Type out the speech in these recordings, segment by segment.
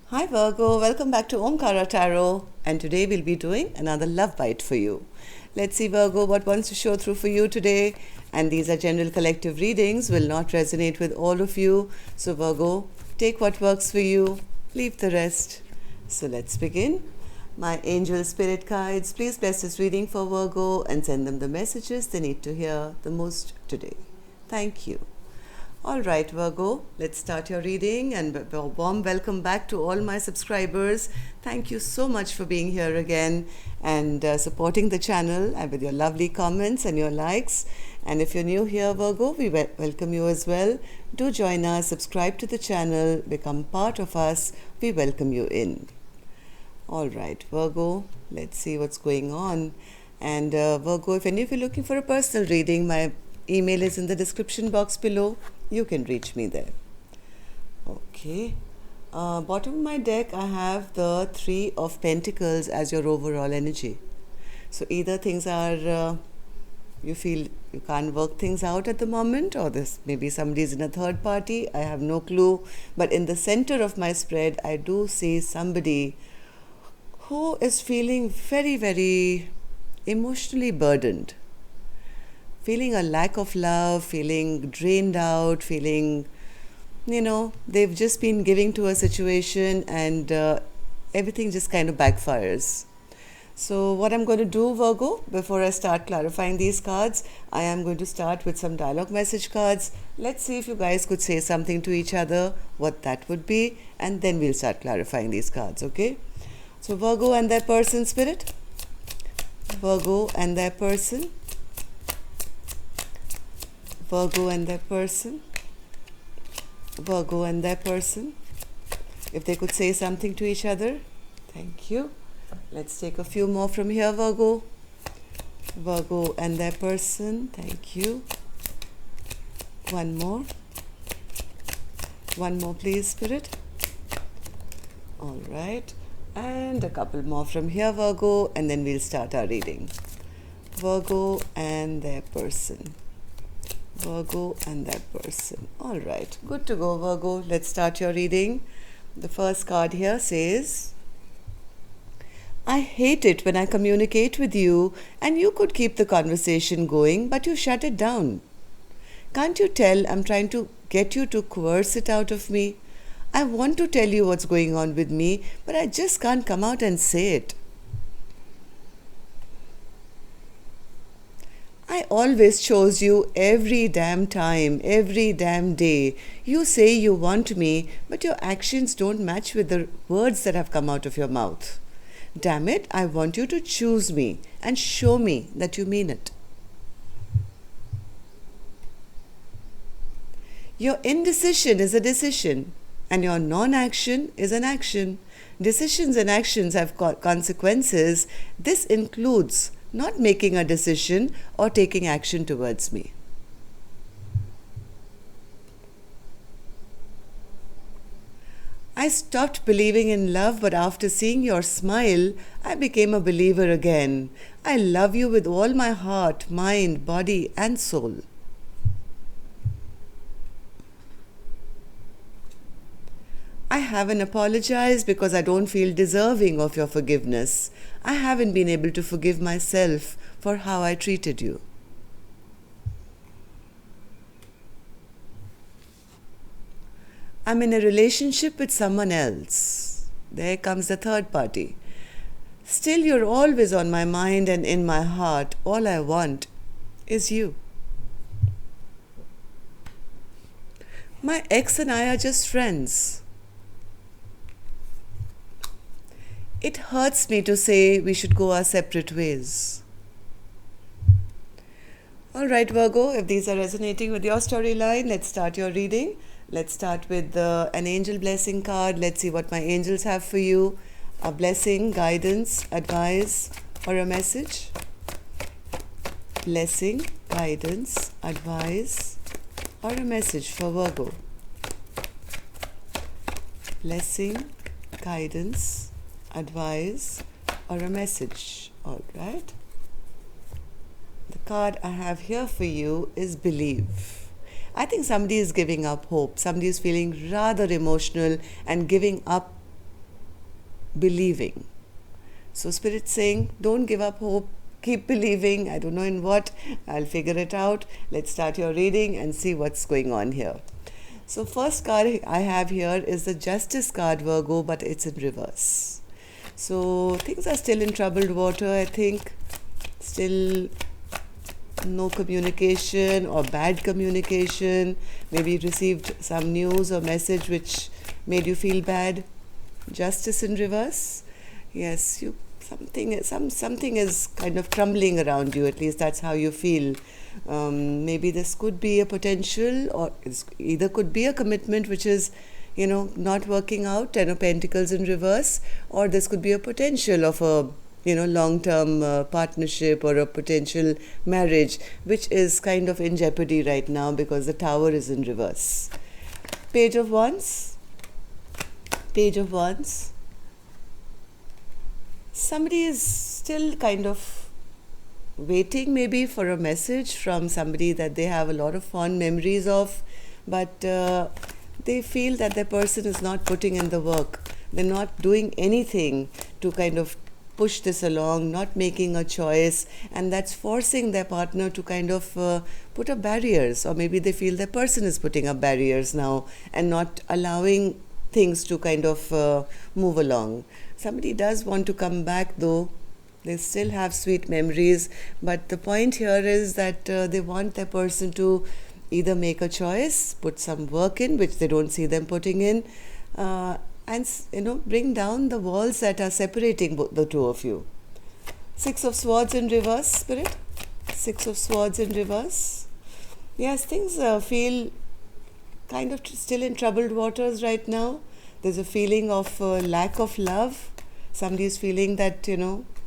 Hi Virgo, welcome back to Omkara Tarot, and today we'll be doing another love bite for you. Let's see Virgo what wants to show through for you today, and these are general collective readings, will not resonate with all of you. So Virgo, take what works for you, leave the rest. So let's begin. My angel spirit guides, please bless this reading for Virgo and send them the messages they need to hear the most today. Thank you. All right, Virgo, let's start your reading, and a warm welcome back to all my subscribers. Thank you so much for being here again and supporting the channel and with your lovely comments and your likes. And if you're new here, Virgo, we welcome you as well. Do join us, subscribe to the channel, become part of us. We welcome you in. All right, Virgo, let's see what's going on. And Virgo, if any of you are looking for a personal reading, my email is in the description box below. You can reach me there. Okay. Bottom of my deck, I have the Three of Pentacles as your overall energy. So either things are, you feel you can't work things out at the moment, or this maybe somebody's in a third party. I have no clue. But in the center of my spread, I do see somebody who is feeling very, very emotionally burdened. Feeling a lack of love, feeling drained out, feeling, they've just been giving to a situation and everything just kind of backfires. So what I'm going to do, Virgo, before I start clarifying these cards, I am going to start with some dialogue message cards. Let's see if you guys could say something to each other, what that would be, and then we'll start clarifying these cards, okay? So Virgo and their person, spirit. Virgo and their person. Virgo and their person. Virgo and their person. If they could say something to each other. Thank you. Let's take a few more from here, Virgo. Virgo and their person. Thank you. One more. One more, please, Spirit. All right. And a couple more from here, Virgo, and then we'll start our reading. Virgo and their person. Virgo and that person. All right, good to go, Virgo. Let's start your reading. The first card here says, I hate it when I communicate with you and you could keep the conversation going, but you shut it down. Can't you tell I'm trying to get you to coerce it out of me? I want to tell you what's going on with me, but I just can't come out and say it. I always chose you every damn time, every damn day. You say you want me, but your actions don't match with the words that have come out of your mouth. Damn it, I want you to choose me and show me that you mean it. Your indecision is a decision, and your non-action is an action. Decisions and actions have consequences. This includes not making a decision or taking action towards me. I stopped believing in love, but after seeing your smile, I became a believer again. I love you with all my heart, mind, body, and soul. I haven't apologized because I don't feel deserving of your forgiveness. I haven't been able to forgive myself for how I treated you. I'm in a relationship with someone else. There comes the third party. Still, you're always on my mind and in my heart. All I want is you. My ex and I are just friends. It hurts me to say we should go our separate ways. All right, Virgo, if these are resonating with your storyline, let's start your reading. Let's start with an angel blessing card. Let's see what my angels have for you. A blessing, guidance, advice, or a message. Blessing, guidance, advice, or a message for Virgo. Blessing, guidance, advice, or a message. All right. The card I have here for you is believe. I think somebody is giving up hope. Somebody is feeling rather emotional and giving up believing. So Spirit saying, don't give up hope, keep believing. I don't know in what, I'll figure it out. Let's start your reading and see what's going on here. So first card I have here is the Justice card, Virgo, but it's in reverse. So things are still in troubled water, I think. Still no communication or bad communication. Maybe you received some news or message which made you feel bad. Justice in reverse. Yes, something is kind of crumbling around you. At least that's how you feel. Maybe this could be a potential, or either could be a commitment which is, not working out. Ten of Pentacles in reverse, or this could be a potential of a long-term partnership or a potential marriage, which is kind of in jeopardy right now because the Tower is in reverse. Page of Wands. Page of Wands. Somebody is still kind of waiting maybe for a message from somebody that they have a lot of fond memories of, but they feel that their person is not putting in the work. They're not doing anything to kind of push this along, not making a choice, and that's forcing their partner to kind of put up barriers, or maybe they feel their person is putting up barriers now and not allowing things to kind of move along. Somebody does want to come back though. They still have sweet memories, but the point here is that they want their person to either make a choice, put some work in, which they don't see them putting in, and bring down the walls that are separating the two of you. Six of Swords in reverse, Spirit. Six of Swords in reverse. Yes, things feel kind of still in troubled waters right now. There's a feeling of lack of love. Somebody is feeling that,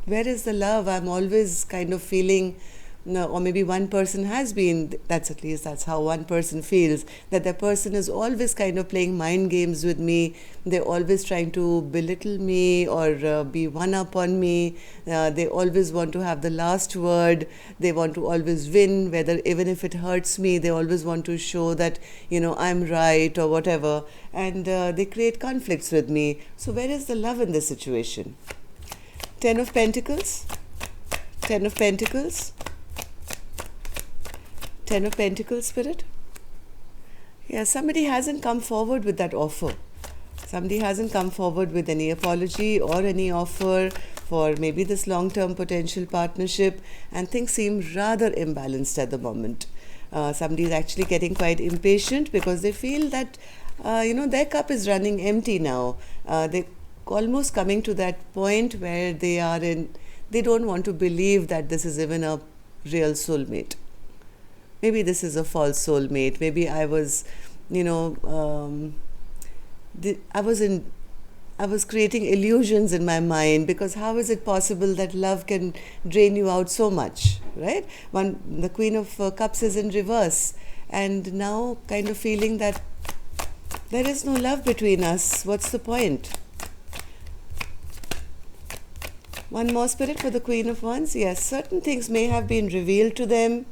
where is the love? I'm always kind of feeling, or maybe one person has been, that's how one person feels, that the person is always kind of playing mind games with me. They're always trying to belittle me or be one up on me. They always want to have the last word. They want to always win, even if it hurts me. They always want to show that, I'm right or whatever. And they create conflicts with me. So where is the love in this situation? Ten of Pentacles. Ten of Pentacles. Ten of Pentacles, Spirit. Yeah, somebody hasn't come forward with that offer. Somebody hasn't come forward with any apology or any offer for maybe this long-term potential partnership, and things seem rather imbalanced at the moment. Somebody is actually getting quite impatient because they feel that, their cup is running empty now. They're almost coming to that point where they don't want to believe that this is even a real soulmate. Maybe this is a false soulmate. Maybe I was, I was creating illusions in my mind, because how is it possible that love can drain you out so much, right? The Queen of Cups is in reverse, and now kind of feeling that there is no love between us. What's the point? One more, Spirit, for the Queen of Wands. Yes, certain things may have been revealed to them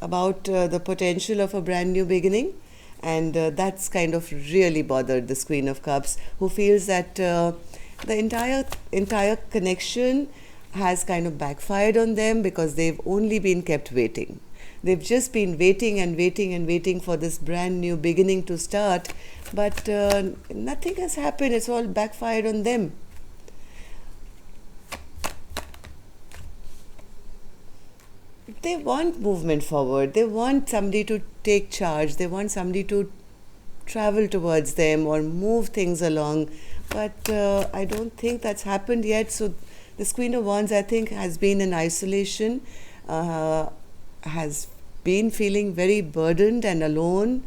about the potential of a brand new beginning, and that's kind of really bothered this Queen of Cups, who feels that the entire connection has kind of backfired on them because they've only been kept waiting. They've just been waiting and waiting and waiting for this brand new beginning to start, but nothing has happened. It's all backfired on them. They want movement forward. They want somebody to take charge. They want somebody to travel towards them or move things along. But I don't think that's happened yet. So this Queen of Wands, I think, has been in isolation, has been feeling very burdened and alone,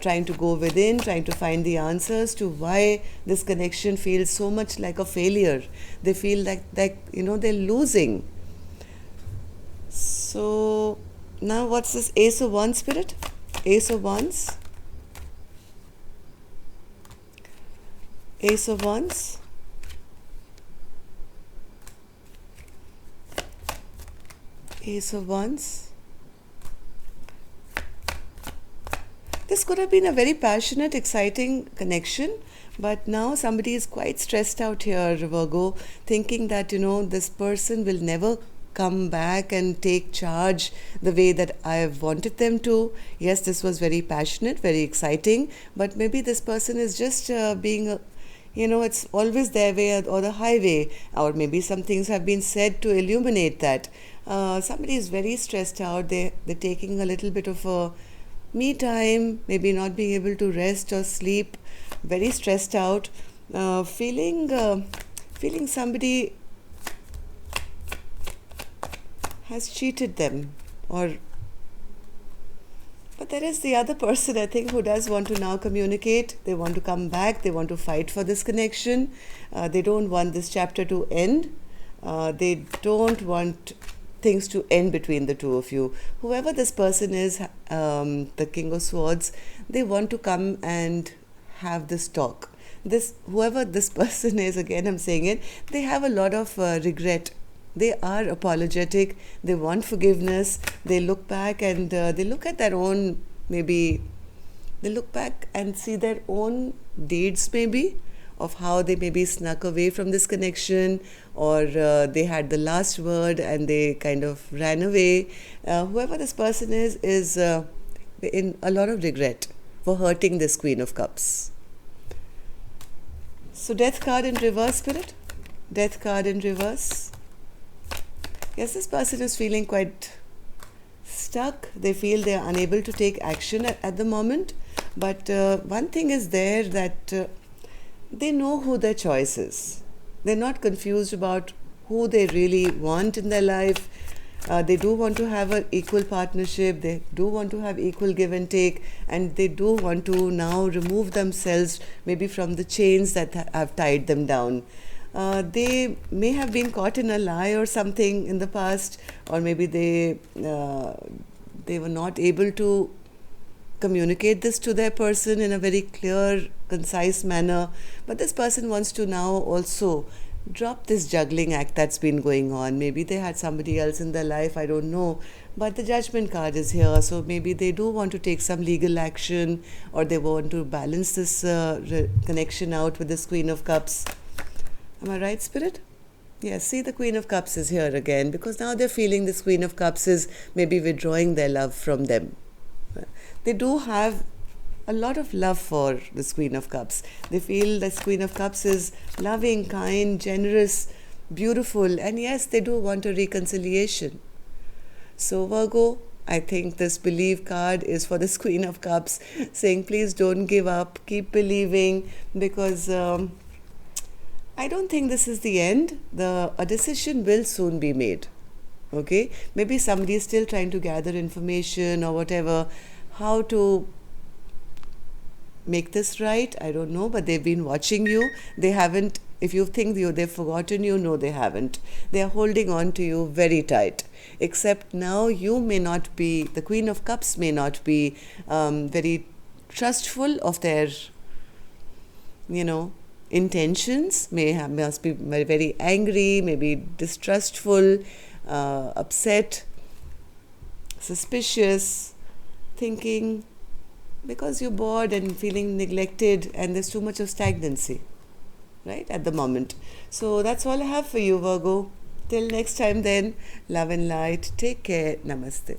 trying to go within, trying to find the answers to why this connection feels so much like a failure. They feel like they're losing. So now what's this Ace of Wands, Spirit? Ace of Wands. Ace of Wands. Ace of Wands. This could have been a very passionate, exciting connection, But now somebody is quite stressed out here, Virgo, thinking that, this person will never come back and take charge the way that I've wanted them to. Yes, this was very passionate, very exciting, but maybe this person is just being it's always their way or the highway, or maybe some things have been said to illuminate that. Somebody is very stressed out. They're taking a little bit of a me time, maybe not being able to rest or sleep, very stressed out, feeling somebody has cheated them, or but there is the other person, I think, who does want to now communicate. They want to come back. They want to fight for this connection. They don't want this chapter to end. They don't want things to end between the two of you. Whoever this person is, the King of Swords, they want to come and have this talk. Whoever this person is, again I'm saying it, they have a lot of regret. They are apologetic. They want forgiveness. They look back and they look at their own, maybe they look back and see their own deeds, maybe, of how they maybe snuck away from this connection, or they had the last word and they kind of ran away. Whoever this person is in a lot of regret for hurting this Queen of Cups. So Death card in reverse, Spirit. Death card in reverse. Yes, this person is feeling quite stuck. They feel they are unable to take action at the moment. But one thing is there, that they know who their choice is. They're not confused about who they really want in their life. They do want to have an equal partnership. They do want to have equal give and take. And they do want to now remove themselves maybe from the chains that have tied them down. They may have been caught in a lie or something in the past, or maybe they were not able to communicate this to their person in a very clear, concise manner. But this person wants to now also drop this juggling act that's been going on. Maybe they had somebody else in their life, I don't know. But the Judgment card is here, so maybe they do want to take some legal action, or they want to balance this connection out with this Queen of Cups. Am I right, Spirit? Yes, see, the Queen of Cups is here again, because now they're feeling this Queen of Cups is maybe withdrawing their love from them. They do have a lot of love for this Queen of Cups. They feel this Queen of Cups is loving, kind, generous, beautiful, and yes, they do want a reconciliation. So Virgo, I think this Believe card is for this Queen of Cups, saying please don't give up, keep believing, because I don't think this is the end. A decision will soon be made. Okay? Maybe somebody is still trying to gather information or whatever, how to make this right. I don't know, but they've been watching you. They haven't, if you think they've forgotten you, no, they haven't. They are holding on to you very tight. Except now you may not be, the Queen of Cups may not be very trustful of their, intentions, must be very angry, maybe distrustful, upset, suspicious, thinking, because you're bored and feeling neglected and there's too much of stagnancy, right, at the moment. So that's all I have for you, Virgo. Till next time then, love and light. Take care. Namaste.